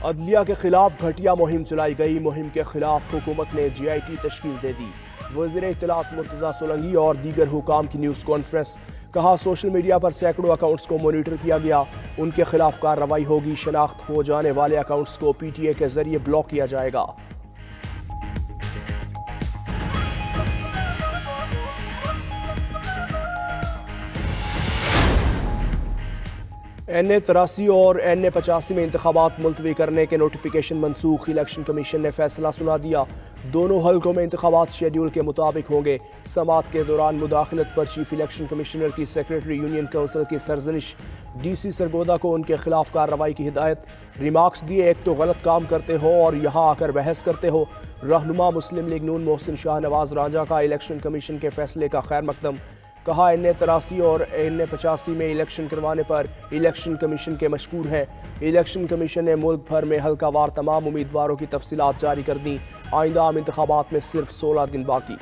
عدلیہ کے خلاف گھٹیا مہم چلائی گئی. مہم کے خلاف حکومت نے GIT تشکیل دے دی. وزیر اطلاعات مرتضی سولنگی اور دیگر حکام کی نیوز کانفرنس. کہا سوشل میڈیا پر سینکڑوں اکاؤنٹس کو مانیٹر کیا گیا. ان کے خلاف کارروائی ہوگی. شناخت ہو جانے والے اکاؤنٹس کو PTA کے ذریعے بلاک کیا جائے گا. NA83 اور NA85 میں انتخابات ملتوی کرنے کے نوٹیفیکیشن منسوخ. الیکشن کمیشن نے فیصلہ سنا دیا. دونوں حلقوں میں انتخابات شیڈیول کے مطابق ہوں گے. سماعت کے دوران مداخلت پر چیف الیکشن کمشنر کی سیکریٹری یونین کونسل کی سرزنش. DC سرگودا کو ان کے خلاف کارروائی کی ہدایت. ریمارکس دیے ایک تو غلط کام کرتے ہو اور یہاں آ کر بحث کرتے ہو. رہنما مسلم لیگ نون محسن شاہ نواز رانجھا کا الیکشن کمیشن کے فیصلے کا خیر مقدم. کہا NA83 اور NA85 میں الیکشن کروانے پر الیکشن کمیشن کے مشکور ہیں. الیکشن کمیشن نے ملک بھر میں حلقہ وار تمام امیدواروں کی تفصیلات جاری کر دیں. آئندہ عام انتخابات میں صرف 16 دن باقی.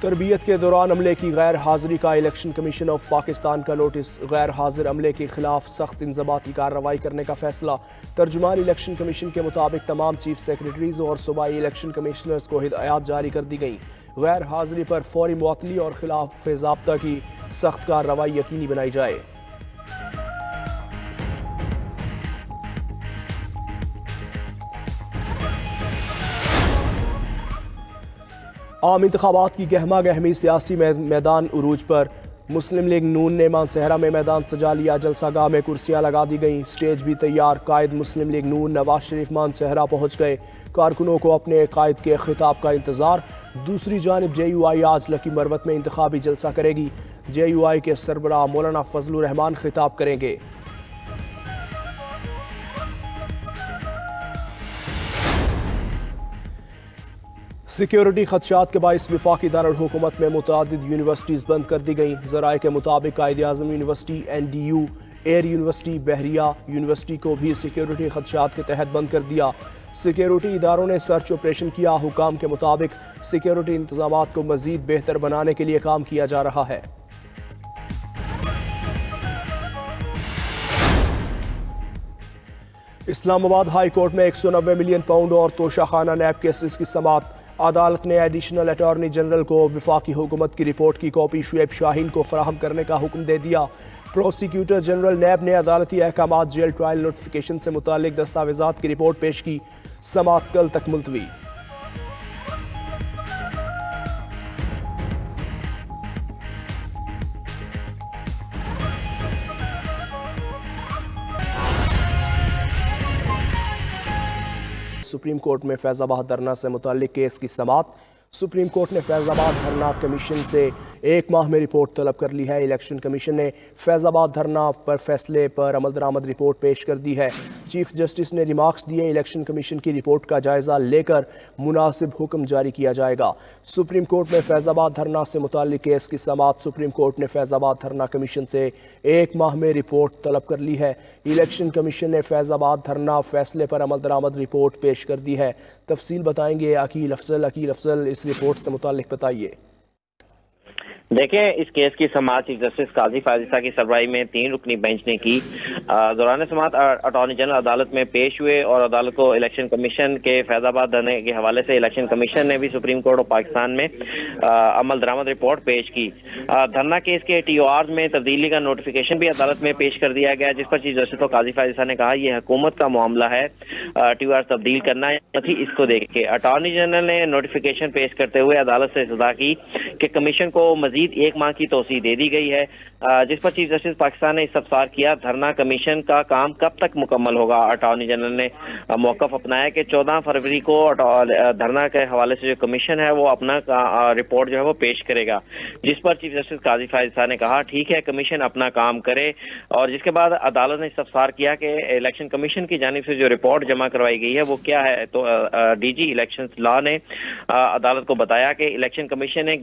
تربیت کے دوران عملے کی غیر حاضری کا الیکشن کمیشن آف پاکستان کا نوٹس. غیر حاضر عملے کے خلاف سخت انضباطی کارروائی کرنے کا فیصلہ. ترجمان الیکشن کمیشن کے مطابق تمام چیف سیکریٹریز اور صوبائی الیکشن کمشنرز کو ہدایات جاری کر دی گئیں. غیر حاضری پر فوری معطلی اور خلاف ضابطہ کی سخت کارروائی یقینی بنائی جائے. عام انتخابات کی گہما گہمی. سیاسی میدان عروج پر. مسلم لیگ نون نے مانسہرہ میں میدان سجا لیا. جلسہ گاہ میں کرسیاں لگا دی گئیں. سٹیج بھی تیار. قائد مسلم لیگ نون نواز شریف مانسہرہ پہنچ گئے. کارکنوں کو اپنے قائد کے خطاب کا انتظار. دوسری جانب JUI آج لکی مروت میں انتخابی جلسہ کرے گی. JUI کے سربراہ مولانا فضل الرحمان خطاب کریں گے. سیکیورٹی خدشات کے باعث وفاقی دارالحکومت میں متعدد یونیورسٹیز بند کر دی گئیں. ذرائع کے مطابق Quaid Azam university NDU year university بحریہ یونیورسٹی کو بھی سیکیورٹی خدشات کے تحت بند کر دیا. سیکیورٹی اداروں نے سرچ آپریشن کیا. حکام کے مطابق سیکیورٹی انتظامات کو مزید بہتر بنانے کے لیے کام کیا جا رہا ہے. اسلام آباد ہائی کورٹ میں 190 ملین پاؤنڈ اور توشہ خانہ نیب کیسز کی سماعت. عدالت نے ایڈیشنل اٹارنی جنرل کو وفاقی حکومت کی رپورٹ کی کاپی شعیب شاہین کو فراہم کرنے کا حکم دے دیا. پروسیکیوٹر جنرل نیب نے عدالتی احکامات جیل ٹرائل نوٹیفیکیشن سے متعلق دستاویزات کی رپورٹ پیش کی. سماعت کل تک ملتوی. سپریم کورٹ میں فیض آباد دھرنا سے متعلق کیس کی سماعت. سپریم کورٹ نے فیض آباد دھرنا کمیشن سے 1 ماہ میں رپورٹ طلب کر لی ہے. الیکشن کمیشن نے فیض آباد دھرنا پر فیصلے پر عمل درآمد رپورٹ پیش کر دی ہے. چیف جسٹس نے ریمارکس دیے. الیکشن کمیشن کی رپورٹ کا جائزہ لے کر مناسب حکم جاری کیا جائے گا. سپریم کورٹ میں فیض آباد دھرنا سے متعلق کیس کی سماعت. سپریم کورٹ نے فیض آباد دھرنا کمیشن سے 1 ماہ میں رپورٹ طلب کر لی ہے. الیکشن کمیشن نے فیض آباد دھرنا فیصلے پر عمل درآمد رپورٹ پیش کر دی ہے. تفصیل بتائیں گے عقیل افضل. اس رپورٹ سے متعلق بتائیے. دیکھیں اس کیس کی سماعت چیف جسٹس قاضی فائز عیسیٰ کی سربراہی میں 3 رکنی بینچ نے کی. دوران سماعت اٹارنی جنرل عدالت میں پیش ہوئے اور عدالت کو الیکشن کمیشن کے فیض آباد دھرنے کے حوالے سے الیکشن کمیشن نے بھی سپریم کورٹ آف پاکستان میں عمل درآمد رپورٹ پیش کی. دھرنا کیس کے TORs میں تبدیلی کا نوٹیفیکیشن بھی عدالت میں پیش کر دیا گیا, جس پر چیف جسٹس قاضی فائز عیسیٰ نے کہا یہ حکومت کا معاملہ ہے, TOR تبدیل کرنا اس کو دیکھ کے. اٹارنی جنرل نے نوٹیفیکیشن پیش کرتے ہوئے عدالت سے استدعا کی کہ کمیشن کو مزید 1 ماہ کی توسیع دے دی گئی ہے, جس پر چیف جسٹس پاکستان نے استفسار کیا دھرنا کمیشن کا کام کب تک مکمل ہوگا. اٹارنی جنرل نے موقف اپنایا کہ 14 فروری کو دھرنا کے حوالے سے جو کمیشن ہے وہ اپنا رپورٹ جو ہے وہ پیش کرے گا, جس پر چیف جسٹس قاضی فائز عیسیٰ نے کہا ٹھیک ہے کمیشن اپنا کام کرے. اور جس کے بعد عدالت نے استفسار کیا کہ الیکشن کمیشن کی جانب سے جو رپورٹ جمع کروائی گئی ہے وہ کیا ہے. تو DG الیکشن لا نے عدالت کو بتایا کہ الیکشن کمیشن نے